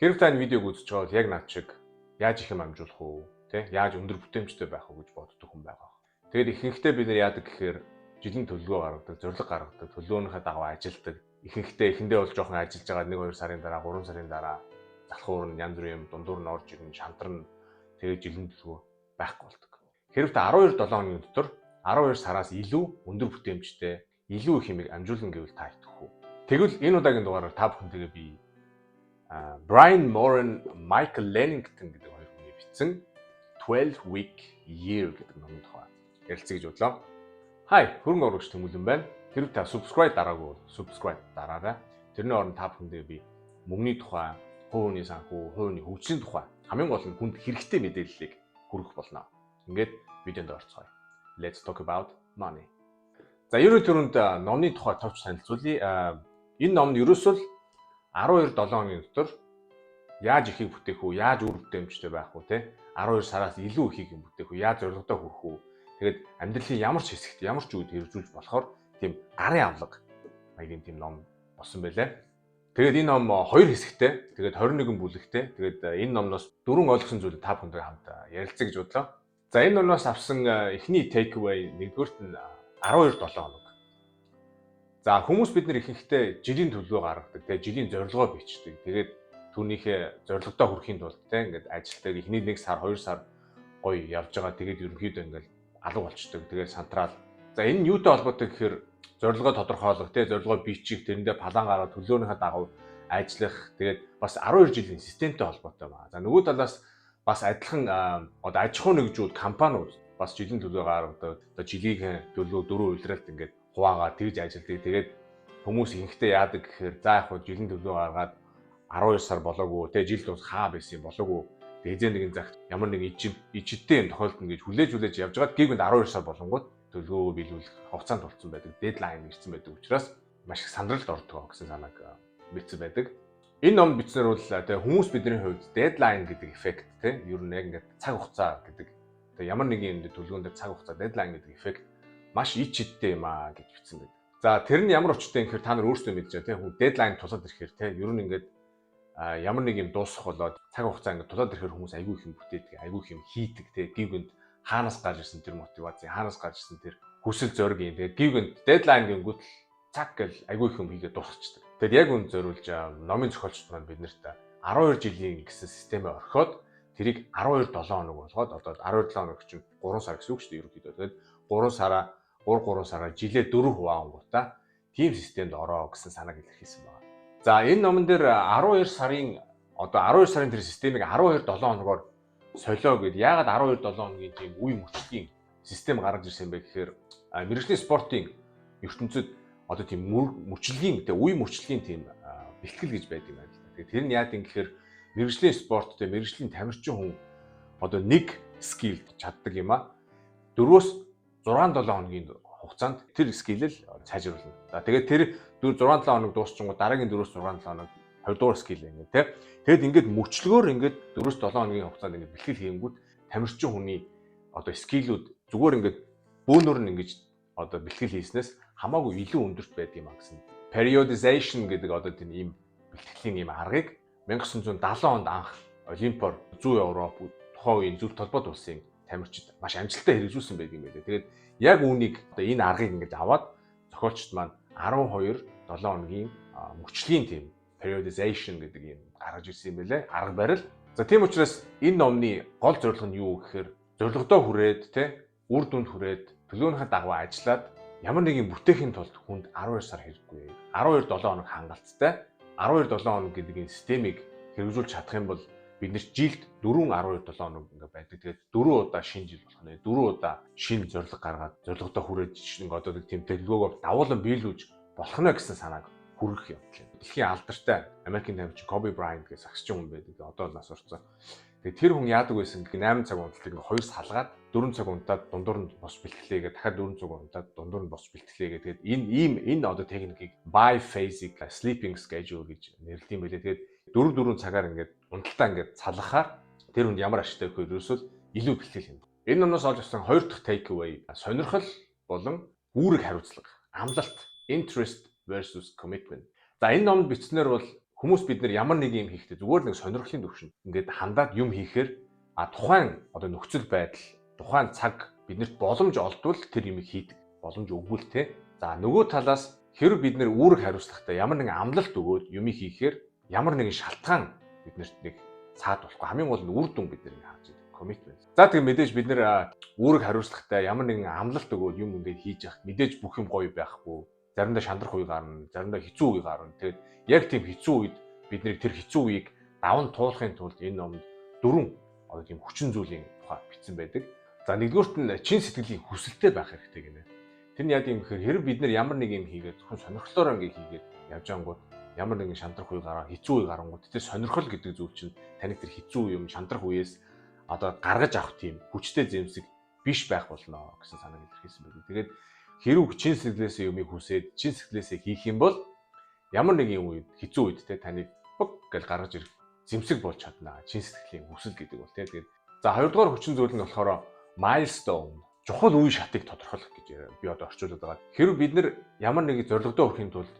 Хэрэг та энэ видеог үзэж байгаа бол яг над шиг яаж их юм амжуулах уу, тэ? Яаж өндөр бүтээмжтэй байх уу гэж боддог хүн байгаа. Тэгээд ихэнхдээ бид нар яадаг гэхээр жилийн төлөвлөгөө гаргадаг, зорилго гаргадаг, төлөвлөгөөнийхөө дагуу ажилладаг. Эхэндээ бол жоохон ажиллаж байгаа 1-2 сарын дараа, 3 сарын дараа залах уурн янз бүрийн юм дундуур нь орж ирнэ, шантарна. Тэгээд жилийн төлөвлөгөө байхгүй болдог. Хэрэг та 12-7 хоногийн дотор 12 сараас илүү өндөр бүтээмжтэй, илүү их хэмиг амжуулна гэвэл та итгэх үү? Тэгвэл энэ удаагийн дугаараар та бүхэнтэйгээ би Brian Moran, Michael Lennington гэдэг хоёр хүний бичсэн 12-week year гэдэг номын тухай ярилцъя гэж бодлоо. Хай, хөрөнгө оруулагч Тэмүүлэн байна. Хэрвээ та subscribe дараагүй бол subscribe дараарай. Тэрний оронд та бүхэндээ би мөнгөний тухай, хувийн санхүү, хувийн хөгжлийн тухай хамгийн гол нь хүнд хэрэгтэй мэдээллийг хүргэх болно. Ингээд видеонд орцгоё. Let's talk about money. За, ерөнхий төрөнд номны тухай товч танилцуулъя. Энэ номд ерөөсөө 12-7 хоногийн дотор яаж ихийг бүтээх үү, яаж үр бүтээмжтэй байх үү, те 12 сараас илүү ихийг бүтээх үү, яаж зорилгодоо хүрэх үү. Тэгээд амьдралын ямар ч хэсэгт ямар ч үед хэрэгжүүлж болохоор тийм гарын авлага маягийн тийм ном болсон байлаа. Тэгээд энэ ном 2 хэсэгтэй, тэгээд 21 бүлэгтэй. Тэгээд энэ номноос дөрвөн ойлгосон зүйлийг та бүхэндээ хамт ярилцъя гэж бодлоо. За, энэ номноос авсан эхний take away нэгдүгürt нь 12-7 хоног. За, хүмүүс бид нар ихэнхдээ жилийн төлөвлөгөө гаргадаг, тэгээ жилийн зорилгоо бичдэг. Тэгээд түүнийхээ зорилгодоо хүрэхийн тулд те ингээд ажилтдаг эхний 1 сар, 2 сар гоё явж байгаа. Тэгээд ерөнхийдөө ингээд алга болчдөг. Тэгээд сантрал. За, энэ нь юутай холбоотой гэхээр зорилгоо тодорхойлох, те зорилгоо бичих, тэрэндээ план гаргаад төлөвлөгөөнийхөө дагуу ажиллах. Тэгээд бас 12 жилийн системтэй холбоотой байна. За, нөгөө талаас бас адилхан одоо аж ахуй нэгжүүд, компаниуд бас жилийн төлөвлөгөө гаргадаг. Одоо жилийн төлөвлөгөө 4 үйлрэлт ингээд хуваагаа тэгж ажилтдаг. Тэгээд хүмүүс ихэнхдээ яадаг гэхээр за яг хөө жилийн төлөвлөгөө гаргаад 12 сар болоогүй, тэгээ жил дуус хаа байсан болоогүй. Тэгээ нэгэн загт ямар нэг ижидтэй юм тохиолдно гэж хүлээж явж байгаад гівэнд 12 сар болонгууд төлөвлөгөө биелүүлэх хугацаанд тулцсан байдаг. Дедлайн ирсэн байдаг учраас маш их сандралд ордог гэсэн санааг бичсэн байдаг. Энэ ном бичснээр бол тэгээ хүмүүс бидний хувьд дедлайн гэдэг эффект те ер нь яг ингээд цаг хугацаа гэдэг тэгээ ямар нэгэн юм төлөвлөгөөнд цаг хугацаа дедлайн гэдэг эффект маш ич идтэй юм аа гэж бичсэн байдаг. За, тэр нь ямар учиртай юм гэхээр та нар өөрсдөө мэдж байгаа тийм хүн дедлайн тусаад ирэхээр тийм ер нь ингээд ямар нэг юм дуусах болоод цаг хугацаа ингээд тусаад ирэхээр хүмүүс айгүй их юм бүтээдэг, айгүй их юм хийдэг тийм гівгэнд хаанаас гарч ирсэн тэр мотивац, хаанаас гарч ирсэн тэр хүсэл зориг юм. Тэгээд гівгэнд дедлайн гингүүт цаг гэл айгүй их юм хийгээд дуусчихдаг. Тэгэд яг үн зориулж номын зохиолчд маань биднэрт 12 жилийн гэсэн системээ орхиод тэрийг 12-7 хоног болгоод одоо 12-7 хоног чинь 3 сар гэсэн үг шүү дээ ерөнхийдөө. Тэгээд 3 сараа жилээ 4 хуваангуудаа тийм системд ороо гэсэн санааг илэрхийлсэн байна. За, энэ номон дээр 12 сарын тэр системийг 12-7 хоногоор солио гэд яагаад 12-7 хоногийн тийм үе мөчлийн систем гаргаж ирсэн бэ гэхээр мэргэжлийн спортын ертөнцид одоо тийм мөчлөгийн үе мөчлөгийн тийм бэлтгэл гэж байдаг юм байна л да. Тэгэхээр тэр нь яад юм гэхээр мэргэжлийн спорт те мэргэжлийн тамирчин хүн одоо нэг скил чаддаг юм а 4-өөс 6-7 хоногийн хугацаанд тэр скилэл сайжруулна. За, тэгээд тэр 6-7 хоног дуусчихгоо дараагийн 4-6-7 хоног 20 дугаар скил ингэ те. Тэгэд ингээд мөчлөгөөр ингээд 4-7 хоногийн хугацаанд ингээд бэлтгэл хийнгүүт тамирчин хүний одоо скилүүд зүгээр ингээд бөөнөр нь ингэж одоо бэлтгэл хийснээс хамаагүй илүү өндөрт байдаг юм а гэсэн. Periodization гэдэг одоо тийм ийм бэлтгэлийн ийм аргыг 1970 онд анх Олимпиар зүүн Европ тухайн үеийн зөв толгойд улсын тамирчид маш амжилттай хэрэгжүүлсэн байдаг юм байлээ. Тэгээд яг үүнийг одоо энэ аргыг ингэж аваад зохиолчд маань 12-7 хоногийн мөчлийн тийм periodization гэдэг юм гаргаж ирсэн юм байлээ. Арга барил. За, тийм учраас энэ номны гол зорилго нь юу гэхээр зорилгодоо хүрээд те үр дүнд хүрээд төлөвлөгөөнийхөө дагуу ажиллаад ямар нэгэн бүтээхийн тулд хүнд 12 сар хэрэггүй. 12-7 хоног хангалттай. 12-7 хоног гэдэг энэ системийг хэрэгжүүлж чадах юм бол бид нэр жилд 4-12-7 хоног ингээ байдаг. Тэгээд 4 удаа шинэ жил болох нэ 4 удаа шинэ зорилго гаргаад зорилгодоо хүрээд ингээ одоо тийм төлөвлөгөөгөө давуулан биелүүлж болох нэ гэсэн санааг хүргэх явдал. Дэлхийн алдартай Америкийн тамирчин Kobe Bryant гэсэн агсчин хүн байдаг. Одоо л нас орсон. Тэгээд тэр хүн яадаг байсан гэх 8 цаг унталтыг 2 салгаад 4 цаг унтаад дундуур нь бос бэлтгэлээгээ дахиад 4 цаг унтаад дундуур нь бос бэлтгэлээгээ тэгээд энэ одоо техникийг biphasic sleeping schedule гэж нэрлэдэг юм байлээ. Тэгээд 4 цагаар ингээд унталтаа ингээд салгахаар тэр хүнд ямар ашигтай вэ гэхээр ерөөсөө илүү бэлтгэл хийнэ. Энэ номноос олж авсан 2 дахь take away сонирхол болон үүрэг хариуцлага, амлалт, interest versus commitment. За, энэ номд бичснээр бол Хүмүүс бид нар ямар нэг юм хийхдээ зүгээр нэг сонирхлын төвшөнд ингээд хандаад юм хийхээр тухайн одоо нөхцөл байдал, тухайн цаг биднэрт боломж олдвол тэр юмыг хийдэг. Боломж өгвөл те. За нөгөө талаас хэрв бид нэр үүрэг хариуцлагатай ямар нэгэн амлалт өгөөд юмыг хийхээр ямар нэгэн шалтгаан биднэрт нэг цаад болохгүй. Хамгийн гол нь үр дүн бид нар харж байгаа commitment. За тэгээ мэдээж бид нэр үүрэг хариуцлагатай ямар нэгэн амлалт өгөөд юм ингээд хийж явах мэдээж бүх юм гоё байхгүй. Заримдаа шандрах үе гарна, заримдаа хэцүү үе гарна. Тэгээд яг тийм хэцүү үед бидний тэр хэцүү үеийг даван туулахын тулд энэ номд 4 одоо тийм хүчин зүйлийн тухай бичсэн байдаг. За нэгдүгüүрт нь чин сэтгэлийн хүсэлтэй байх хэрэгтэй гинэ. Тэр нь яа гэм гэхээр хэрэг бид нар ямар нэг юм хийгээд зөвхөн сонирхлоор ингээд хийгээд явж ангууд ямар нэгэн шандрах үе гараа, хэцүү үе гарангууд тэр сонирхол гэдэг зүйл чинь таны тэр хэцүү юм шандрах үеэс одоо гаргаж авах тийм хүчтэй зэмсэг биш байх болно гэсэн санааг илэрхийлсэн байдаг. Тэгээд хэрэг чин сэтгэлээсээ юмыг хүсээд чин сэтгэлээсээ хийх юм бол ямар нэгэн үед хэцүү үед те таныг бог гэж гаргаж ирэх зэмсэг болж чадна. Чин сэтгэлийн хүсэл гэдэг бол те. Тэгээд за хоёрдугаар хүчин зүйл нь болохоор milestone, чухал үе шатыг тодорхойлох гэж би одоо орчуулад байгаа. Хэрэг бид нар ямар нэгэн зорилгодоо хүрэхин тулд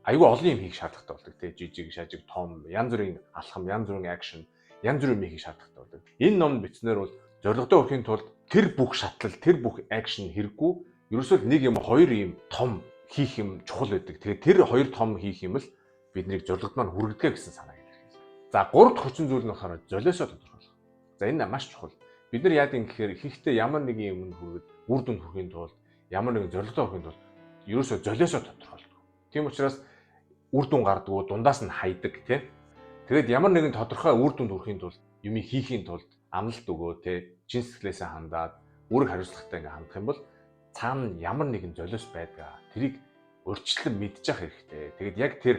аюул олон юм хийх шаардлагатай болдог те. Жижиг, шажиг, том, янз бүрийн алхам, янз бүрийн акшн, янз бүрийн юм хийх шаардлагатай болдог. Энэ номд бичснээр бол зорилгодоо хүрэхин тулд тэр бүх шатлал, тэр бүх акшн хэрэггүй. Ерөөсөө нэг юм хоёр юм том хийх юм чухал байдаг. Тэгээд тэр хоёр том хийх юм л биднийг зорилгод маань хүргэдэг гэсэн санааг илэрхийлсэн. За гурав дахь хүчин зүйл нь болохоор золиосоо тодорхойлох. За энэ маш чухал. Бид нар яа гэм гэхээр ихэнхдээ ямар нэгэн юм хүргээд үр дүнд хүрэхин тулд ямар нэгэн зорилгодоо хүрэхин тулд ерөөсөө золиосоо тодорхойлдог. Тийм учраас үр дүн гардгуу дундаас нь хайдаг тийм. Тэгээд ямар нэгэн тодорхой үр дүнд хүрэхин тулд юм хийхийн тулд амлалт өгөө те чин сэтгэлээсээ хандаад үүрэг хариуцлагатай ингээ хандах юм бол цаана ямар нэгэн золиос байдгаа тэрийг урьдчилан мэдчих хэрэгтэй. Тэгээд яг тэр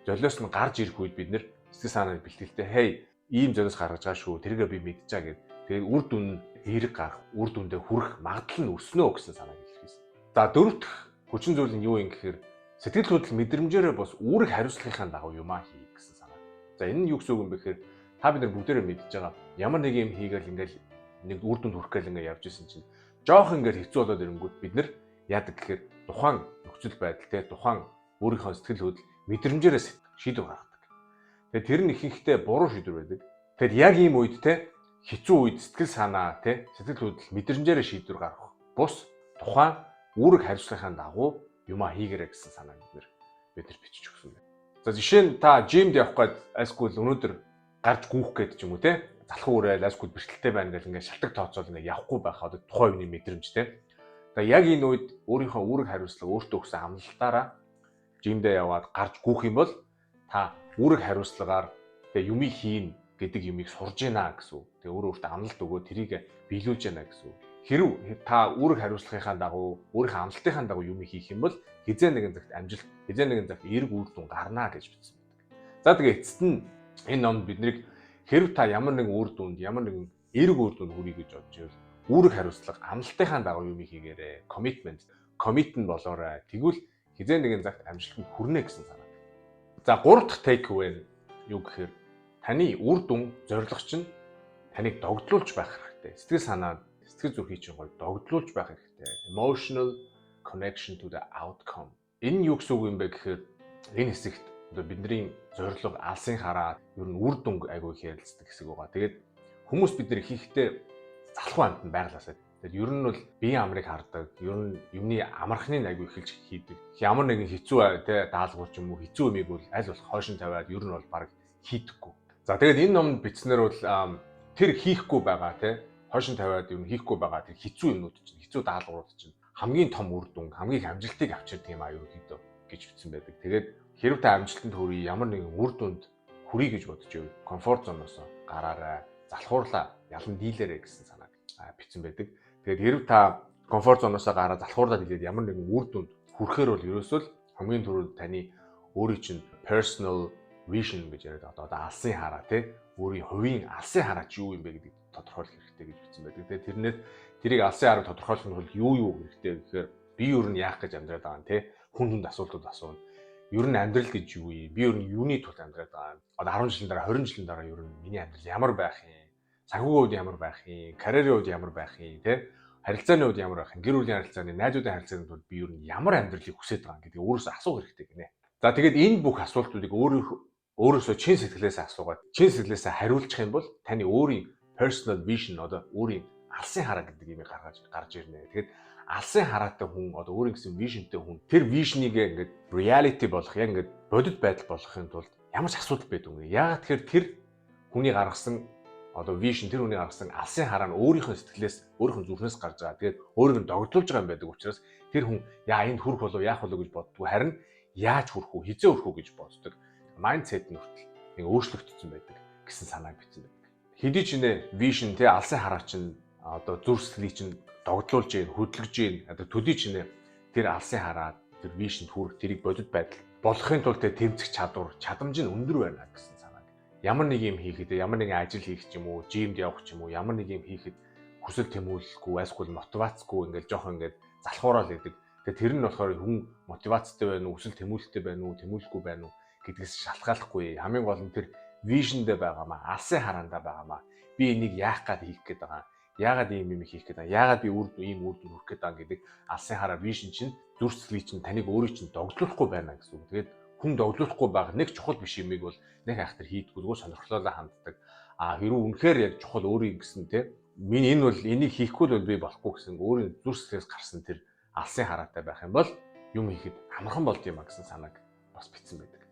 золиос нь гарч ирэх үед бид нэр сэтгэл санааны бэлтгэлтэй хей ийм золиос гаргаж байгаа шүү. Тэргээ би мэдчихэе гэд. Тэгээд үр дүн эерэг гарах, үр дүндээ хүрэх магадлал нь өснө гэсэн санааг илэрхийлсэн. За дөрөв дэх хүчин зүйл нь юу юм гэхээр сэтгэл хөдлөл мэдрэмжээрээ бос үүрэг хариуцлагынхаа дагуу юмаа хий гэсэн санаа. За энэ нь юу гэсэн үг юм бэ гэхээр та бид нар бүгдээрээ мэдж байгаа. Ямар нэг юм хийгээл ингээл нэг үр дүнд хүрэх гээл ингээ явж исэн чинь жоох ингээл хэцүү болоод ирэнгүүт бид нар яадаг гэхээр тухайн нөхцөл байдал те тухайн өөрийнхөө сэтгэл хөдлөл мэдрэмжээрээ шийдвэр гаргадаг. Тэгээд тэр нь ихэнхдээ буруу шийдвэр байдаг. Тэгэд яг ийм үед те хэцүү үед сэтгэл санаа те сэтгэл хөдлөл мэдрэмжээрээ шийдвэр гаргах. Бус тухайн үүрэг хариуцлагынхаа дагуу юмаа хийгэрэй гэсэн санааг бид нар бичиж өгсөн байна. За жишээ нь та жимд явах гээд айскул өнөөдөр гарч гүөх гээд ч юм уу те залхуу уурай айскул бэрхтэлтэй байна гэл ингээд шалтак тооцоол ингээд явахгүй байх одоо тухайн үеийн мэдрэмж те. Тэгээ яг энэ үед өөрийнхөө үүрэг хариуцлага өөртөө өгсөн амлалтаараа жимдээ яваад гарч гүөх юм бол та үүрэг хариуцлагаар тэгээ юмыг хийн гэдэг юмыг сурж гинэ гэсэн. Тэгээ өөртөө амлалт өгөө тэрийг биелүүлж гинэ гэсэн. Хэрв та үүрэг хариуцлагынхаа дагуу өөрийнхөө амлалтынхаа дагуу юмыг хийх юм бол хизээ нэгэн цагт амжилт, хизээ нэгэн цагт эерэг үр дүн гарна гэж бичсэн байдаг. За тэгээ эцэст нь энэ номд биднийг хэрв та ямар нэгэн үр дүнд, ямар нэгэн эерэг үр дүнд хүрэх гэж бодож байвал үүрэг хариуцлага амлалтынхаа дагуу юмыг хийгээрэй. Commit нь болоорой. Тэгвэл хизээ нэгэн цагт амжилтанд хүрнэ гэсэн санаа. За гурав дахь take away юу гэхээр таны үр дүн зорилго чинь таныг догдлуулж байх хэрэгтэй. Сэтгэл санаа, сэтгэл зүрхий чинь гоё догдлуулж байх хэрэгтэй. Emotional connection to the outcome. Энэ юу гэсэн үг юм бэ гэхээр энэ хэсэгт одоо бидний зорилго алсын хараа ер нь үр дүн айгүй их ярилцдаг хэсэг байгаа. Тэгээд хүмүүс бид нар ихэнхдээ залхуу амтнд байглаасаа. Тэгээд ер нь бол биеийн амрыг хардаг, ер нь юмны амархныг айгүй эхэлж хийдэг. Ямар нэгэн хэцүү те даалгавар ч юм уу хэцүү юмыг бол аль болох хойшин тавиад ер нь бол баг хийдэггүй. За тэгээд энэ номд бичснээр бол тэр хийхгүй байгаа те хойшин тавиад ер нь хийхгүй байгаа тэр хэцүү юмнууд чинь хэцүү даалгаврууд чинь хамгийн том үр дүн, хамгийн их амжилтыг авчирдаг юм аюу хийдөө гэж бичсэн байдаг. Тэгээд хэрв та амжилтанд хүрэх ямар нэгэн үр дүнд хүрье гэж бодож байвал комфорт зоноос гараарай, залхуурлаа, ялан дийлээрэй гэсэн санааг бичсэн байдаг. Тэгээд хэрв та комфорт зоноос гараад залхуурлаад хэлээд ямар нэгэн үр дүнд хүрэхээр бол ерөөсөө л хамгийн түрүүнд таны өөрийн чинь personal vision гэж яриад одоо алсын хараа тий өөрийн хувийн алсын хараа чи юу юм бэ гэдгийг тодорхойлох хэрэгтэй гэж бичсэн байдаг. Тэгээд тэрнээс тэрийг алсын хараа тодорхойлох нь бол юу хэрэгтэй гэхээр би юу нь яах гэж амьдраад байгаа юм тий хүн хүнд асуултууд асууна. Ер нь амьдрал гэж юу юм? Би ер нь юуны тулд амьдраад байгаа юм? Одоо 10 жилийн дараа 20 жилийн дараа ер нь миний амьдрал ямар байх юм? Санхүүгийн хувьд ямар байх юм? Карьерийн хувьд ямар байх юм? Тэ? Харилцааны хувьд ямар байх юм? Гэр бүлийн харилцааны, найзуудын харилцааны тулд би ер нь ямар амьдралыг хүсэж байгаа юм гэдгийг өөрөөсөө асуух хэрэгтэй гинэ. За тэгээд энэ бүх асуултуудыг өөрөөсөө чин сэтгэлээсээ асуугаад чин сэтгэлээсээ хариулчих юм бол таны өөрийн personal vision одоо өөрийн алсын хараа гэдэг юм гарч ирнэ. Тэгэхээр алсын хараатай хүн одоо өөрийн гэсэн visionтэй хүн тэр vision-ийг ингээд reality болох яг ингээд бодит байдал болгохын тулд ямар ч асуудал байдаг юм. Яагаад тэгэхээр тэр хүний гаргасан одоо vision тэр хүний гаргасан алсын хараа нь өөрийнхөө сэтгэлээс өөрийнхөө зүрхнээс гарч байгаа. Тэгээд өөрийг нь догдуулж байгаа юм байдаг учраас тэр хүн яа энд хүрэх болов яах болов гэж боддгоо харин яаж хүрэх үү хизээ хүрэх үү гэж боддог. Mindset нь хүртэл нэг өөрчлөгдсөн байдаг гэсэн санааг бичсэн байдаг. Хэдий ч нэ vision тэ алсын хараа чинь одоо зүрх сэтгэлийг чинь догдлуулж ийн хөдөлгөж ийн одоо төдий ч нэ тэр алсын хараа тэр vision хүрэх тэрийг бодит байдал болохын тулд тэ тэмцэх чадвар чадамж нь өндөр байна гэсэн санааг. Ямар нэг юм хийхэд ямар нэгэн ажил хийх ч юм уу, жимд явах ч юм уу, ямар нэг юм хийхэд хүсэл тэмүүлэлгүй, эсвэл мотивацгүй ингээл жоох ингээд залхуурал гэдэг. Тэгээ тэр нь болохоор хүн мотивацтай байна уу, хүсэл тэмүүлэлтэй байна уу, тэмүүлэхгүй байна уу гэдгээс шалтгааллахгүй. Хамгийн гол нь тэр вижндээ байгаамаа, алсын хараандаа байгаамаа. Би энийг яах гээд хийх гээд байгаа. Яагаад ийм юм хийх гээд байгаа. Яагаад би ийм үр дүн хүрэх гээд байгаа гэдэг алсын хараа вижн чинь зүрх сэтгэлийг чинь таныг өөрийг чинь догдлуулахгүй байна гэсэн үг. Тэгээд хүн догдлуулахгүй байгаа нэг чухал биш юмыг бол нэг айхтар хийдгүү зүгээр сонирхлоолаа ханддаг. Хэрвээ үнэхээр яг чухал өөрийн гэсэн те миний энэ бол энийг хийхгүй л би болохгүй гэсэн өөрийн зүрх сэтгэлээс гарсан тэр алсын хараатай байх юм бол юм хийхэд амархан болд юм а гэсэн санааг бас бичсэн байдаг.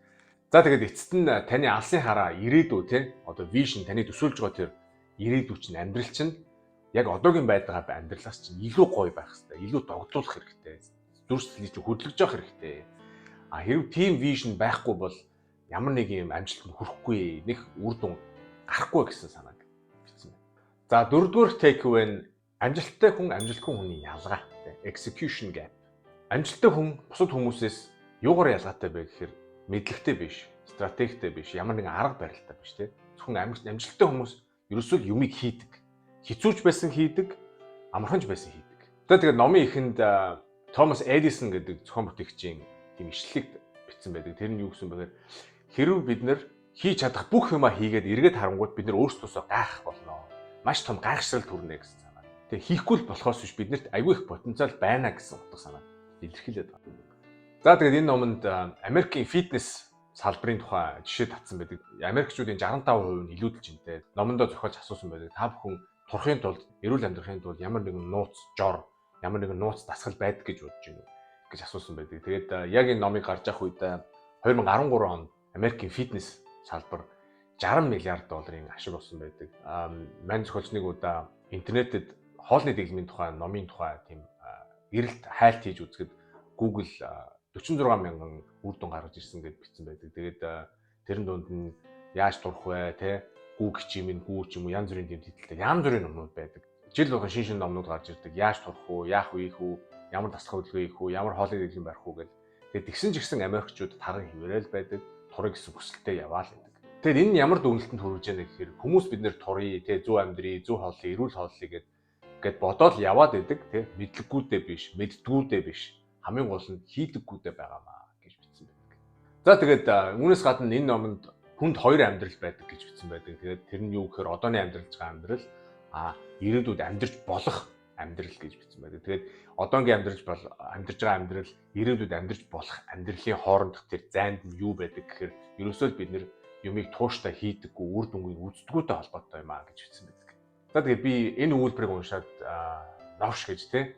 За тэгээд эцэст нь таны алсын хараа ирээдүй те одоо вижн таны төсөөлж байгаа тэр ирээдүй чинь амьдрал чинь яг одоогийн байдлаа амьдралаас чинь илүү гоё байх хэрэгтэй, илүү догдлуулах хэрэгтэй. Зүрх сэтгэлийг чинь хөдөлгөж явах хэрэгтэй. Хэрвээ тийм вижн байхгүй бол ямар нэг юм амжилтанд хүрэхгүй, нэг үр дүн гарахгүй гэсэн санааг бичсэн байна. За дөрөвдүгээр takeaway нь амжилттай хүн амжилтгүй хүний ялгаа. Execution gap. Амжилттай хүн бусад хүмүүсээс юугаар ялгаатай бэ гэхээр мэдлэгтэй биш, стратегтэй биш, ямар нэгэн арга барилтай биш тийм. Зөвхөн амжилттай хүмүүс ерөөсөө юмыг хийдэг. Хизүүч байсан хийдэг, амарханч байсан хийдэг. Тэгээд номын эхэнд Томас Эдисон гэдэг зохион бүтээгчийн тийм ишлэлийг бичсэн байдаг. Тэр нь юу гэсэн бэхээр хэрв бид нэр хийж чадах бүх юмаа хийгээд эргээд харангуут бид нар өөрсдөөсөө гайхах болно. Маш том гайхшрал төрнө гэсэн санаа. Тэгээ хийхгүй л болохоос биш биднэрт аюул их потенциал байна гэсэн утга санаа илэрхийлээд байна. За тэгээд энэ номонд Америкийн фитнес салбарын тухай жишээ татсан байдаг. Америкчуудын 65% нь илүүдэлж интэй. Номондоо зохиолж асуусан байдаг. Та бүхэн турахын тулд, эрүүл амьдрахын тулд ямар нэгэн нууц жор, ямар нэгэн нууц дасгал байдаг гэж бодож байна уу гэж асуусан байдаг. Тэгээд яг энэ номыг гарч авах үед 2013 онд Америкийн фитнес салбар 60 миллиард долларын ашиг болсон байдаг. Мань зохиолч нэг удаа интернетэд хоолны дэглэмийн тухай, номын тухай тийм эрэлт хайлт хийж үзэхэд Google 46 мянган үр дүн гаргаж ирсэн гэж бичсэн байдаг. Тэгээд тэрэн дунд нь яаж турах вэ, те гүү гिचимэн гүү ч юм уу янз бүрийн тийм тэтэлтэй янз бүрийн номнууд байдаг. Жил болгон шинэ номнууд гарч ирдэг. Яаж турах уу, яах вэ их үү, ямар дасгал хөдөлгөөн хийх үү, ямар хоолны дэглэм барих уу гэл. Тэгээд тэгсэн ч гэсэн Америкчууд таран хിവэрэл байдаг. Турыг гэсэн хүсэлтэд яваал байдаг. Тэгэхээр энэ нь ямар дүгнэлтэнд хүрэж яана гэхээр хүмүүс бид нэр турыг, те зөв амьдрий, зөв хооллыг, эрүүл хооллыг гэд бодоод яваад байдаг, те мэдлэггүйдээ биш, мэддгүүдээ биш. Хамгийн гол нь хийдэггүйдээ байгаамаа гэж бичсэн байдаг. За тэгээд үүнээс гадна энэ номонд хүнд хоёр амьдрал байдаг гэж бичсэн байдаг. Тэгээд тэр нь юу гэхээр одооны амьдралж байгаа амьдрал, ирээдүйд амьдарч болох амьдрал гэж бичсэн байдаг. Тэгээд одоогийн амьдарч байгаа амьдрал, ирээдүйд амьдарч болох амьдралын хоорондох тэр зайд нь юу байдаг гэхээр ерөөсөө бид нэр юмыг тууштай хийдэггүй, үр дүнгийг үздэггүйтэй холбоотой юм гэж бичсэн байдаг. За тэгээд би энэ үйлдвэрийг уншаад новш гэж те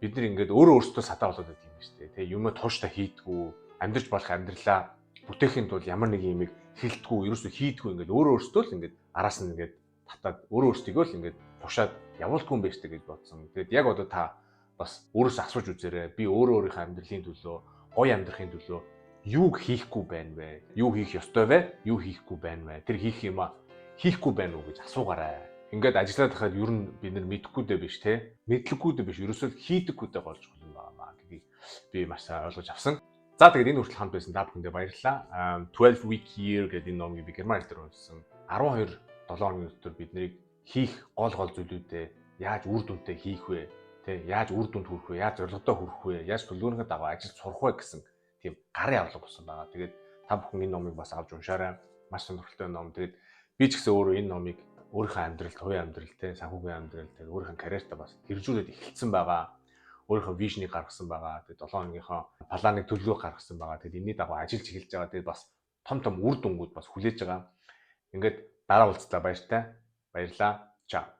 бид нар ингээд өөрөөсөө садаа болоод байдаг юм шүү дээ. Тэ юм тууштай хийдгүү, амьдарч болох амьдралаа бүтээхийн тулд ямар нэг юмыг хэлдэггүй, ерөөсөө хийдгүү ингээд өөрөөсөө л ингээд араас нь ингээд татаад өөрөөсөө л ингээд тушаад явуулдгүй юм байна шүү гэж бодсон. Тэгээд яг одоо та бас өөрөөсөө асууж үзээрэй. Би өөрийнхөө амьдралын төлөө, гоё амьдрахын төлөө юу хийхгүй байна вэ? Юу хийх ёстой вэ? Юу хийхгүй байна вэ? Тэр хийх юмаа хийхгүй байна уу гэж асуугаарай. Ингээд ажиллаад байхад ер нь бид нар мэдэхгүйдээ биш те мэдлэггүйдээ биш ерөөсөө хийдэггүйдээ болж болно байнамаа гэдгийг би маш сайн ойлгож авсан. За тэгээд энэ хүртэл хамт байсан та бүхэндээ баярлалаа. 12 week year гэдэг энэ номыг би герман хэлээр уншсан. 12 7 хоногийн дотор бид нарыг хийх гол зүйлүүдээ яаж үр дүнтэй хийх вэ? Тэ яаж үр дүнд хүрэх вэ? Яаж зорилгодоо хүрэх вэ? Яаж төлөвлөгөөнийхөө дагуу ажил сурах вэ гэсэн тийм гарын авлага болсон байгаа. Тэгээд та бүхэн энэ номыг бас авч уншаарай. Маш сонирхолтой ном. Тэгээд би ч гэсэн өөрөө энэ номыг өөрийнхөө амьдралд, хувийн амьдралд, санхүүгийн амьдралд, өөрийнхөө карьертаа бас хэрэгжүүлээд эхэлсэн байгаа. Өөрийнхөө вижнийг гаргасан байгаа. Тэгээд 7 хоногийнхоо планыг төлөвлөгөө гаргасан байгаа. Тэгээд энэний дагуу ажиллаж эхэлж байгаа. Тэгээд бас том үр дүнгууд бас хүлээж байгаа. Ингээд дараа уулзлаа баяртай. Баярлаа. Чао.